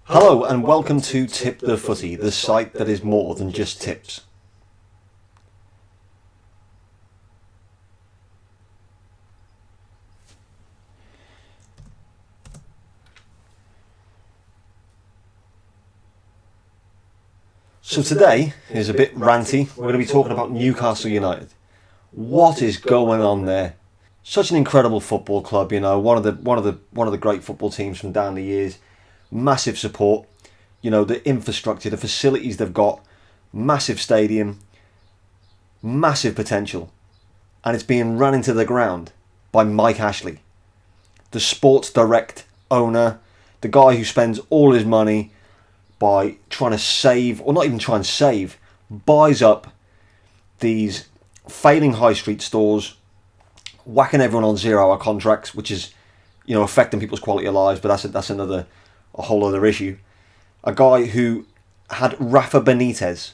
Hello and welcome to Tip the Footy, the site that is more than just tips. So today is a bit ranty. We're going to be talking about Newcastle United. What is going on there? Such an incredible football club, you know, one of the great football teams from down the years. Massive support, you know, the infrastructure, the facilities they've got, massive stadium, massive potential, and it's being run into the ground by Mike Ashley, the Sports Direct owner, the guy who spends all his money by trying to save, or not even try and save, buys up these failing high street stores, whacking everyone on 0-hour contracts, which is, you know, affecting people's quality of lives, but that's a whole other issue. A guy who had Rafa Benitez.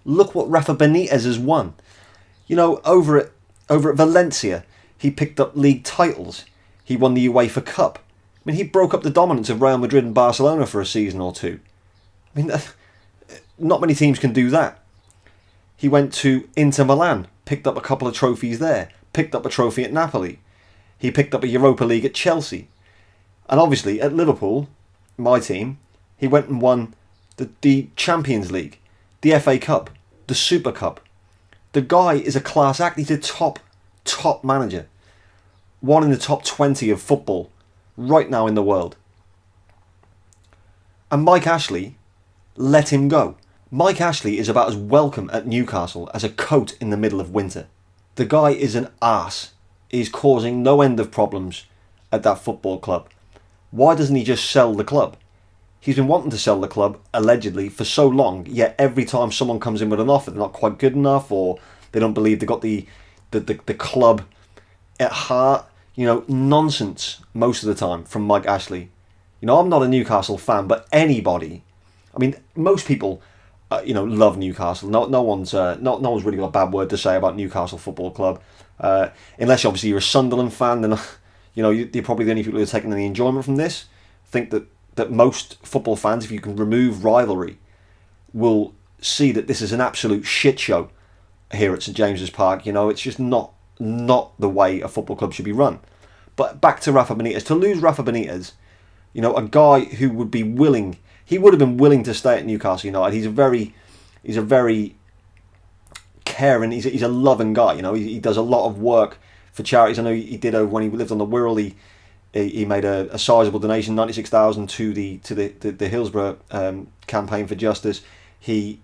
Look what Rafa Benitez has won. You know, over at Valencia, he picked up league titles. He won the UEFA Cup. I mean, he broke up the dominance of Real Madrid and Barcelona for a season or two. I mean, not many teams can do that. He went to Inter Milan, picked up a couple of trophies there, picked up a trophy at Napoli. He picked up a Europa League at Chelsea. And obviously, at Liverpool, my team, he went and won the Champions League, the FA Cup, the Super Cup. The guy is a class act. He's a top manager. One in the top 20 of football right now in the world. And Mike Ashley let him go. Mike Ashley is about as welcome at Newcastle as a coat in the middle of winter. The guy is an arse. He's causing no end of problems at that football club. Why doesn't he just sell the club? He's been wanting to sell the club, allegedly, for so long, yet every time someone comes in with an offer, they're not quite good enough, or they don't believe they've got the club at heart. You know, nonsense most of the time from Mike Ashley. You know, I'm not a Newcastle fan, but anybody, I mean, most people, love Newcastle. No one's really got a bad word to say about Newcastle Football Club, unless obviously you're a Sunderland fan. Then you know you're probably the only people who are taking any enjoyment from this. I think that most football fans, if you can remove rivalry, will see that this is an absolute shit show here at St James's Park. You know, it's just not the way a football club should be run. But back to Rafa Benitez. To lose Rafa Benitez, you know, a guy who would be willing. He would have been willing to stay at Newcastle United. He's a very caring. He's a loving guy. You know, he does a lot of work for charities. I know he did when he lived on the Wirral. He made a sizable donation, 96,000 to the Hillsborough campaign for justice. He's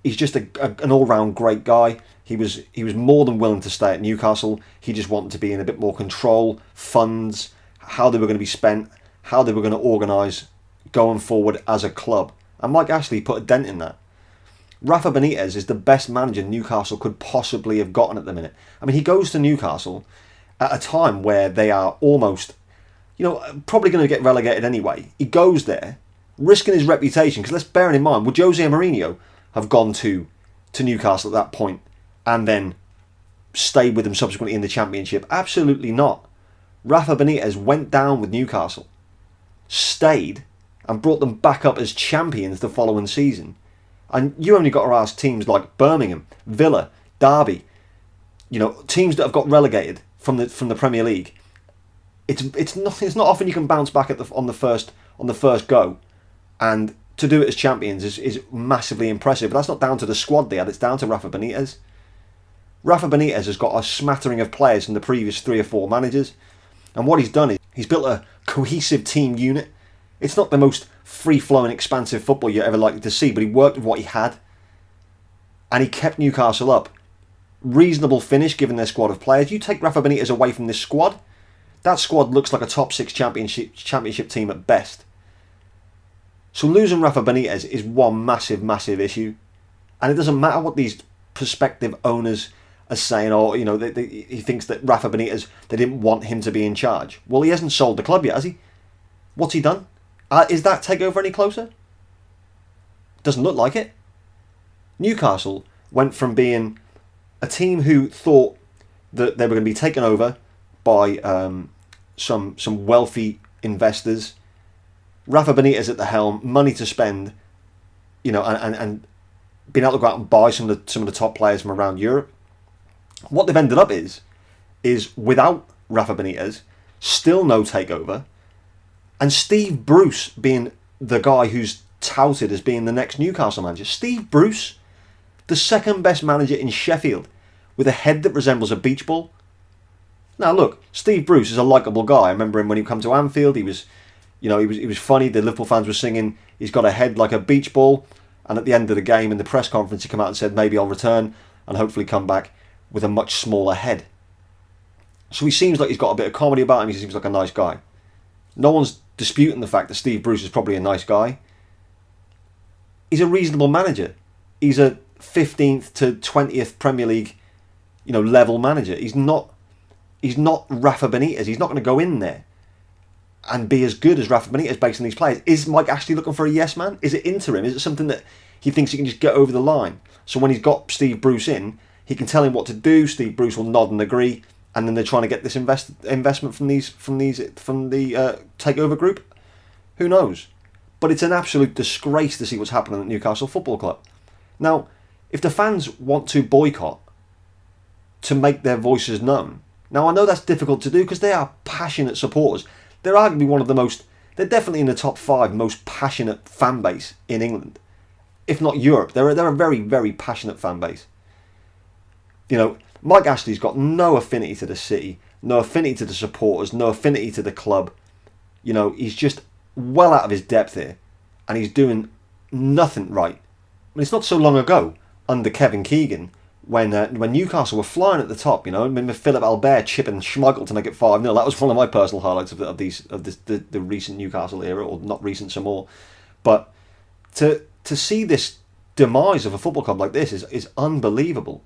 just an all round great guy. He was more than willing to stay at Newcastle. He just wanted to be in a bit more control, funds, how they were going to be spent, how they were going to organise going forward as a club. And Mike Ashley put a dent in that. Rafa Benitez is the best manager Newcastle could possibly have gotten at the minute. I mean, he goes to Newcastle at a time where they are almost, probably going to get relegated anyway. He goes there, risking his reputation, because let's bear in mind, would Jose Mourinho have gone to Newcastle at that point and then stayed with them subsequently in the Championship? Absolutely not. Rafa Benitez went down with Newcastle, stayed, and brought them back up as champions the following season. And you only got to ask teams like Birmingham, Villa, Derby, teams that have got relegated from the Premier League. It's not often you can bounce back on the first go, and to do it as champions is massively impressive. But that's not down to the squad they had; it's down to Rafa Benitez. Rafa Benitez has got a smattering of players from the previous 3 or 4 managers, and what he's done is he's built a cohesive team unit. It's not the most free-flowing, expansive football you're ever likely to see, but he worked with what he had, and he kept Newcastle up. Reasonable finish given their squad of players. You take Rafa Benitez away from this squad, that squad looks like a top 6 championship team at best. So losing Rafa Benitez is one massive issue, and it doesn't matter what these prospective owners are saying, or he thinks that Rafa Benitez, they didn't want him to be in charge. Well, he hasn't sold the club yet, has he? What's he done? Is that takeover any closer? Doesn't look like it. Newcastle went from being a team who thought that they were going to be taken over by some wealthy investors Rafa Benitez at the helm, money to spend, and being able to go out and buy some of the top players from around Europe. What they've ended up is without Rafa Benitez, still no takeover, and Steve Bruce being the guy who's touted as being the next Newcastle manager. Steve Bruce, the second best manager in Sheffield, with a head that resembles a beach ball. Now look, Steve Bruce is a likeable guy. I remember him when he came to Anfield. He was funny. The Liverpool fans were singing, he's got a head like a beach ball. And at the end of the game, in the press conference, he came out and said, maybe I'll return and hopefully come back with a much smaller head. So he seems like he's got a bit of comedy about him. He seems like a nice guy. No one's disputing the fact that Steve Bruce is probably a nice guy. He's a reasonable manager. He's a 15th to 20th Premier League, level manager. He's not Rafa Benitez. He's not going to go in there and be as good as Rafa Benitez based on these players. Is Mike Ashley looking for a yes man? Is it interim? Is it something that he thinks he can just get over the line? So when he's got Steve Bruce in, he can tell him what to do. Steve Bruce will nod and agree, and then they're trying to get this investment from the takeover group. Who knows? But it's an absolute disgrace to see what's happening at Newcastle Football Club. Now, if the fans want to boycott to make their voices known, now I know that's difficult to do because they are passionate supporters. They're arguably they're definitely in the top 5 most passionate fan base in England, if not Europe. They're a very, very passionate fan base. Mike Ashley's got no affinity to the city, no affinity to the supporters, no affinity to the club. He's just well out of his depth here, and he's doing nothing right. I mean, it's not so long ago under Kevin Keegan when Newcastle were flying at the top. With Philip Albert chipping Schmeichel to make it 5-0. That was one of my personal highlights of the recent Newcastle era, or not recent some more. But to see this demise of a football club like this is unbelievable.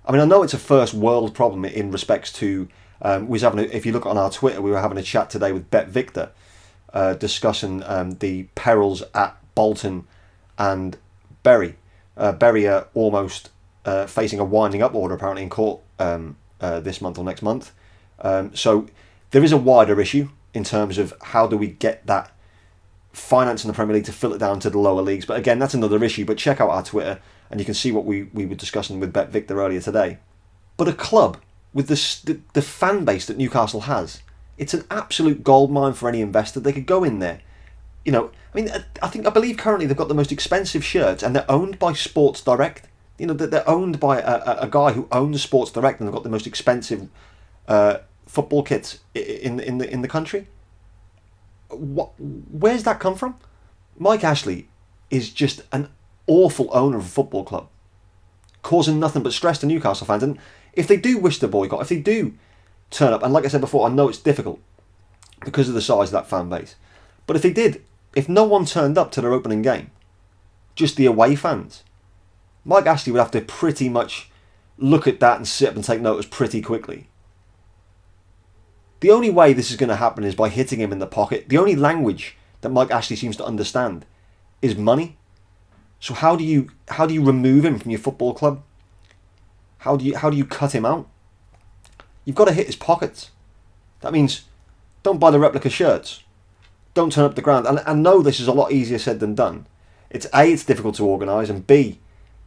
I mean, I know it's a first world problem in respects to. If you look on our Twitter, we were having a chat today with Bet Victor, discussing the perils at Bolton and Bury. Bury are almost facing a winding up order apparently in court this month or next month. So there is a wider issue in terms of how do we get that finance in the Premier League to filter down to the lower leagues. But again, that's another issue. But check out our Twitter and you can see what we were discussing with Bet Victor earlier today. But a club with the fan base that Newcastle has, it's an absolute goldmine for any investor. They could go in there. I believe currently they've got the most expensive shirts, and they're owned by Sports Direct. They're owned by a guy who owns Sports Direct, and they've got the most expensive football kits in the country. Where's that come from? Mike Ashley is just an awful owner of a football club, causing nothing but stress to Newcastle fans. And if they do wish to boycott, if they do turn up, and like I said before, I know it's difficult because of the size of that fan base, but if no one turned up to their opening game, just the away fans, Mike Ashley would have to pretty much look at that and sit up and take notice pretty quickly. The only way this is going to happen is by hitting him in the pocket. The only language that Mike Ashley seems to understand is money. So how do you remove him from your football club? How do you cut him out? You've got to hit his pockets. That means don't buy the replica shirts. Don't turn up the ground. And I know this is a lot easier said than done. It's difficult to organise, and B,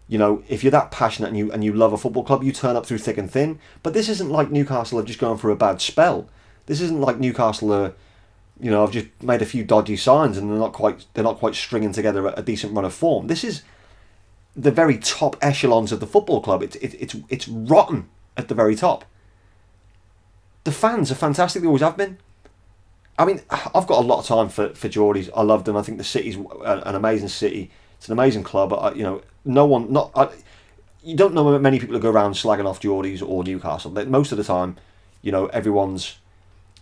if you're that passionate and you love a football club, you turn up through thick and thin. But this isn't like Newcastle have just gone through a bad spell. This isn't like Newcastle are, have just made a few dodgy signs and they're not quite stringing together a decent run of form. This is the very top echelons of the football club. It's rotten at the very top. The fans are fantastic. They always have been. I mean, I've got a lot of time for Geordies. I love them. I think the city's an amazing city. It's an amazing club. You don't know many people who go around slagging off Geordies or Newcastle. Most of the time, everyone's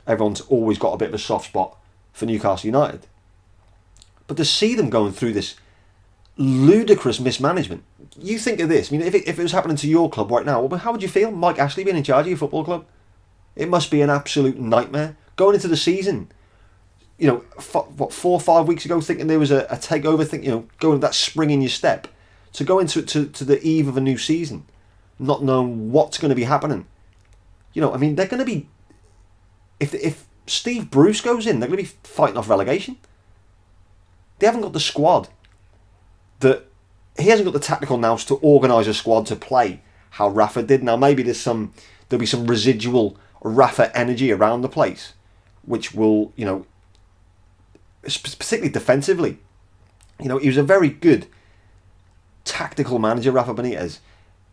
always got a bit of a soft spot for Newcastle United. But to see them going through this ludicrous mismanagement, you think of this. I mean, if it was happening to your club right now, how would you feel? Mike Ashley being in charge of your football club? It must be an absolute nightmare. Going into the season, 4 or 5 weeks ago, thinking there was a takeover thing, going that spring in your step, to go into to the eve of a new season, not knowing what's going to be happening. They're going to be, if Steve Bruce goes in, they're going to be fighting off relegation. They haven't got the squad. He hasn't got the tactical nous to organise a squad to play how Rafa did. Now maybe there'll be some residual Rafa energy around the place, which will, particularly defensively. He was a very good tactical manager, Rafa Benitez.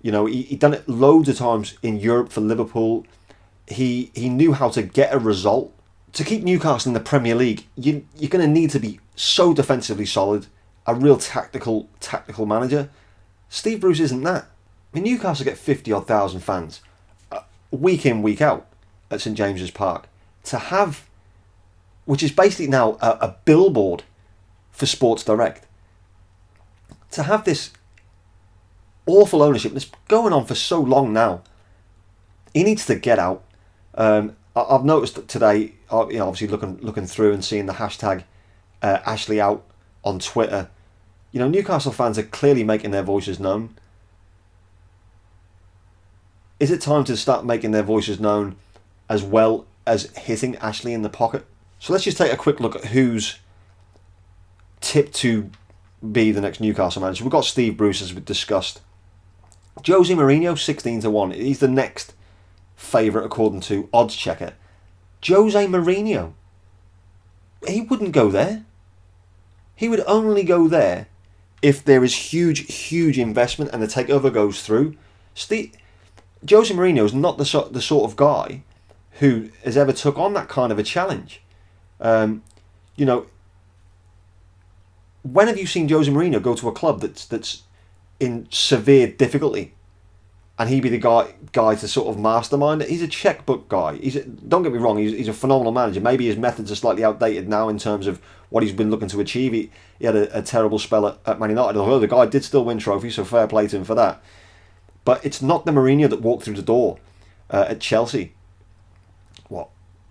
He'd done it loads of times in Europe for Liverpool. He knew how to get a result. To keep Newcastle in the Premier League, you're going to need to be so defensively solid, a real tactical manager. Steve Bruce isn't that. Newcastle get 50-odd thousand fans week in, week out at St James's Park. To have, which is basically now a billboard for Sports Direct, to have this awful ownership that's going on for so long now, he needs to get out. I've noticed that today, obviously looking through and seeing the hashtag Ashley out on Twitter, Newcastle fans are clearly making their voices known. Is it time to start making their voices known as well as hitting Ashley in the pocket? So let's just take a quick look at who's tipped to be the next Newcastle manager. We've got Steve Bruce, as we discussed. Jose Mourinho, 16-1. He's the next favourite according to Odds Checker. Jose Mourinho. He wouldn't go there. He would only go there if there is huge investment and the takeover goes through. Jose Mourinho is not the sort of guy who has ever took on that kind of a challenge. When have you seen Jose Mourinho go to a club that's in severe difficulty, and he be the guy to sort of mastermind it? He's a checkbook guy. Don't get me wrong, he's a phenomenal manager. Maybe his methods are slightly outdated now in terms of what he's been looking to achieve. He had a terrible spell at Man United, although the guy did still win trophies, so fair play to him for that. But it's not the Mourinho that walked through the door at Chelsea,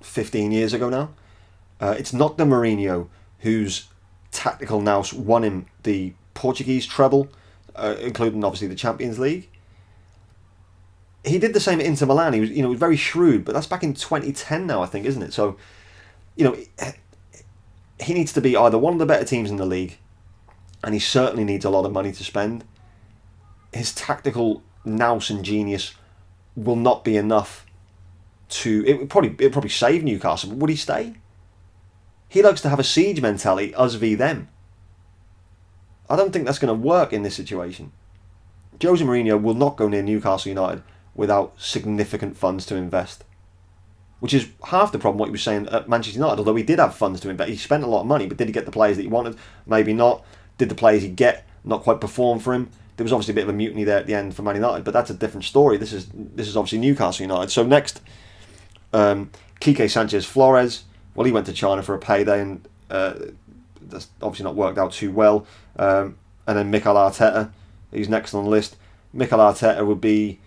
15 years ago now? It's not the Mourinho whose tactical nous won him the Portuguese treble, including obviously the Champions League. He did the same at Inter Milan. He was very shrewd, but that's back in 2010 now, I think, isn't it? So, he needs to be either one of the better teams in the league, and he certainly needs a lot of money to spend. His tactical nous and genius will not be enough to. It would probably save Newcastle, but would he stay? He likes to have a siege mentality, us v them. I don't think that's going to work in this situation. Jose Mourinho will not go near Newcastle United without significant funds to invest, which is half the problem what he was saying at Manchester United. Although he did have funds to invest, he spent a lot of money, but did he get the players that he wanted? Maybe not. Did the players he get not quite perform for him? There was obviously a bit of a mutiny there at the end for Man United, but that's a different story. This is obviously Newcastle United. So next, Quique Sanchez Flores. Well, he went to China for a payday, and that's obviously not worked out too well. And then Mikel Arteta, he's next on the list. Mikel Arteta would be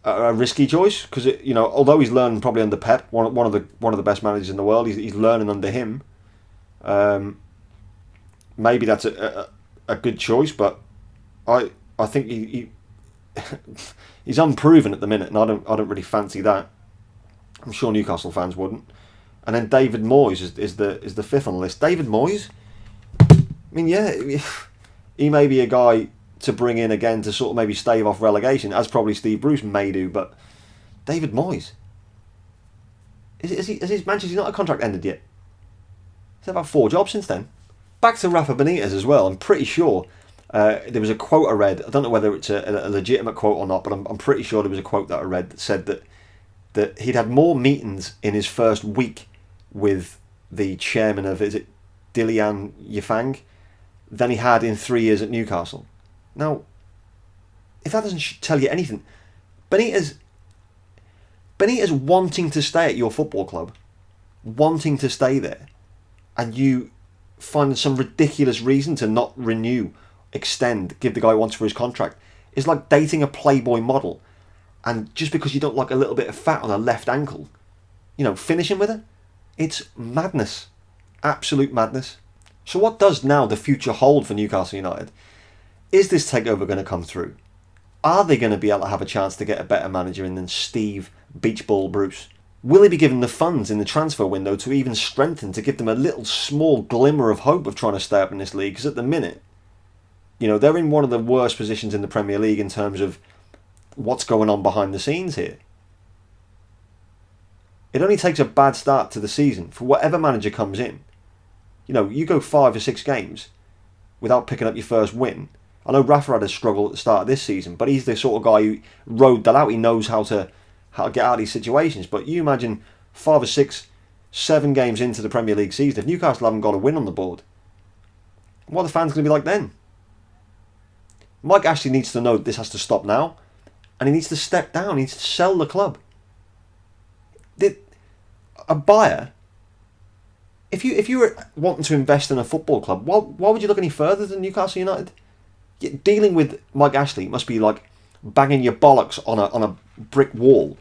a risky choice because although he's learned probably under Pep, one of the best managers in the world, he's learning under him. Maybe that's a good choice, but I think he's unproven at the minute, and I don't really fancy that. I'm sure Newcastle fans wouldn't. And then David Moyes is the fifth on the list. David Moyes, he may be a guy to bring in again to sort of maybe stave off relegation, as probably Steve Bruce may do. But David Moyes, has his Manchester United contract ended yet? He's had about 4 jobs since then. Back to Rafa Benitez as well. I'm pretty sure there was a quote I read. I don't know whether it's a legitimate quote or not, but I'm pretty sure there was a quote that I read that said that he'd had more meetings in his first week with the chairman of, is it Dilian Yifang, than he had in 3 years at Newcastle. Now, if that doesn't tell you anything, Benitez wanting to stay at your football club, wanting to stay there, and you find some ridiculous reason to not renew, extend, give the guy once for his contract, is like dating a Playboy model, and just because you don't like a little bit of fat on her left ankle, finishing with her. It's madness. Absolute madness. So what does now the future hold for Newcastle United? Is this takeover going to come through? Are they going to be able to have a chance to get a better manager in than Steve Beachball Bruce? Will he be given the funds in the transfer window to even strengthen, to give them a little small glimmer of hope of trying to stay up in this league? Because at the minute, they're in one of the worst positions in the Premier League in terms of what's going on behind the scenes here. It only takes a bad start to the season for whatever manager comes in. You go 5 or 6 games without picking up your first win. I know Rafa had a struggle at the start of this season, but he's the sort of guy who rode that out. He knows how to get out of these situations. But you imagine 5 or 6, 7 games into the Premier League season, if Newcastle haven't got a win on the board, what are the fans going to be like then? Mike Ashley needs to know that this has to stop now, and he needs to step down. He needs to sell the club. A buyer, if you were wanting to invest in a football club, why would you look any further than Newcastle United? Dealing with Mike Ashley must be like banging your bollocks on a brick wall,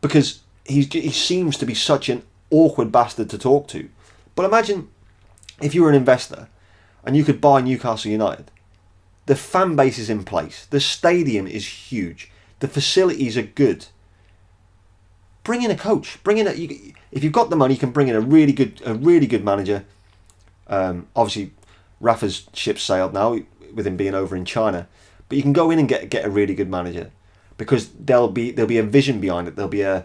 because he seems to be such an awkward bastard to talk to. But imagine if you were an investor and you could buy Newcastle United. The fan base is in place. The stadium is huge. The facilities are good. Bring in a coach. If you've got the money, you can bring in a really good manager. Obviously, Rafa's ship sailed now with him being over in China, but you can go in and get a really good manager, because there'll be a vision behind it. There'll be a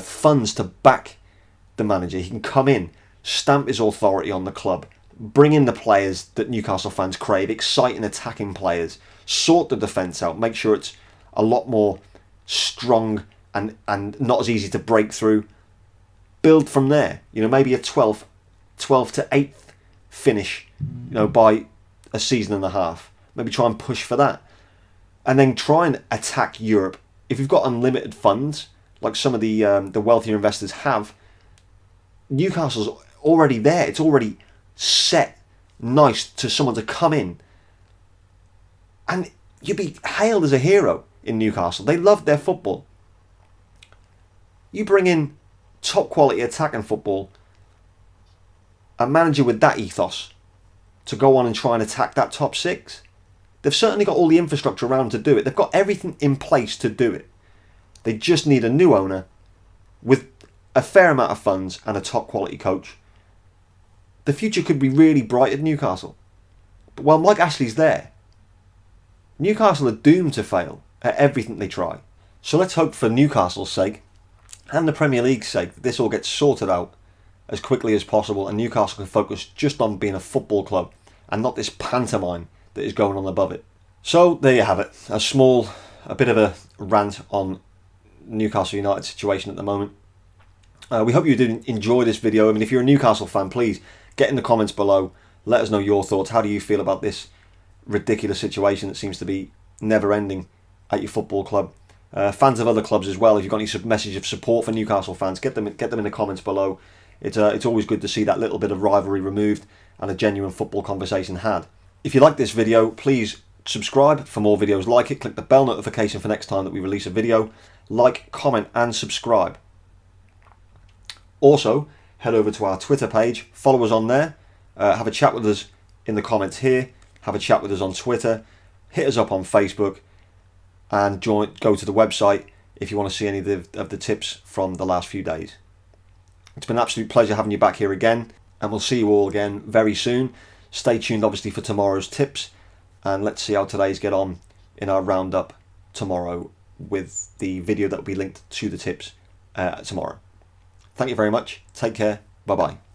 funds to back the manager. He can come in, stamp his authority on the club, bring in the players that Newcastle fans crave, exciting attacking players, sort the defence out, make sure it's a lot more strong and not as easy to break through. Build from there. Maybe a 12th to 8th finish, by a season and a half. Maybe try and push for that. And then try and attack Europe. If you've got unlimited funds, like some of the wealthier investors have, Newcastle's already there. It's already set nice to someone to come in. And you'd be hailed as a hero in Newcastle. They love their football. You bring in top quality attacking football, a manager with that ethos to go on and try and attack that top 6. They've certainly got all the infrastructure around to do it. They've got everything in place to do it. They just need a new owner with a fair amount of funds and a top quality coach. The future could be really bright at Newcastle. But while Mike Ashley's there, Newcastle are doomed to fail at everything they try. So let's hope for Newcastle's sake and the Premier League's sake that this all gets sorted out as quickly as possible and Newcastle can focus just on being a football club and not this pantomime that is going on above it. So there you have it. A bit of a rant on Newcastle United situation at the moment. We hope you did enjoy this video. I mean, if you're a Newcastle fan, please get in the comments below. Let us know your thoughts. How do you feel about this ridiculous situation that seems to be never ending at your football club? Fans of other clubs as well, if you've got any message of support for Newcastle fans, get them in the comments below. It's always good to see that little bit of rivalry removed and a genuine football conversation had. If you like this video, please subscribe for more videos like it. Click the bell notification for next time that we release a video. Like, comment and subscribe. Also, head over to our Twitter page, follow us on there, have a chat with us in the comments here, have a chat with us on Twitter, hit us up on Facebook, and go to the website if you want to see any of the tips from the last few days. It's been an absolute pleasure having you back here again, and we'll see you all again very soon. Stay tuned obviously for tomorrow's tips, and let's see how today's get on in our roundup tomorrow with the video that will be linked to the tips tomorrow. Thank you very much. Take care. Bye-bye.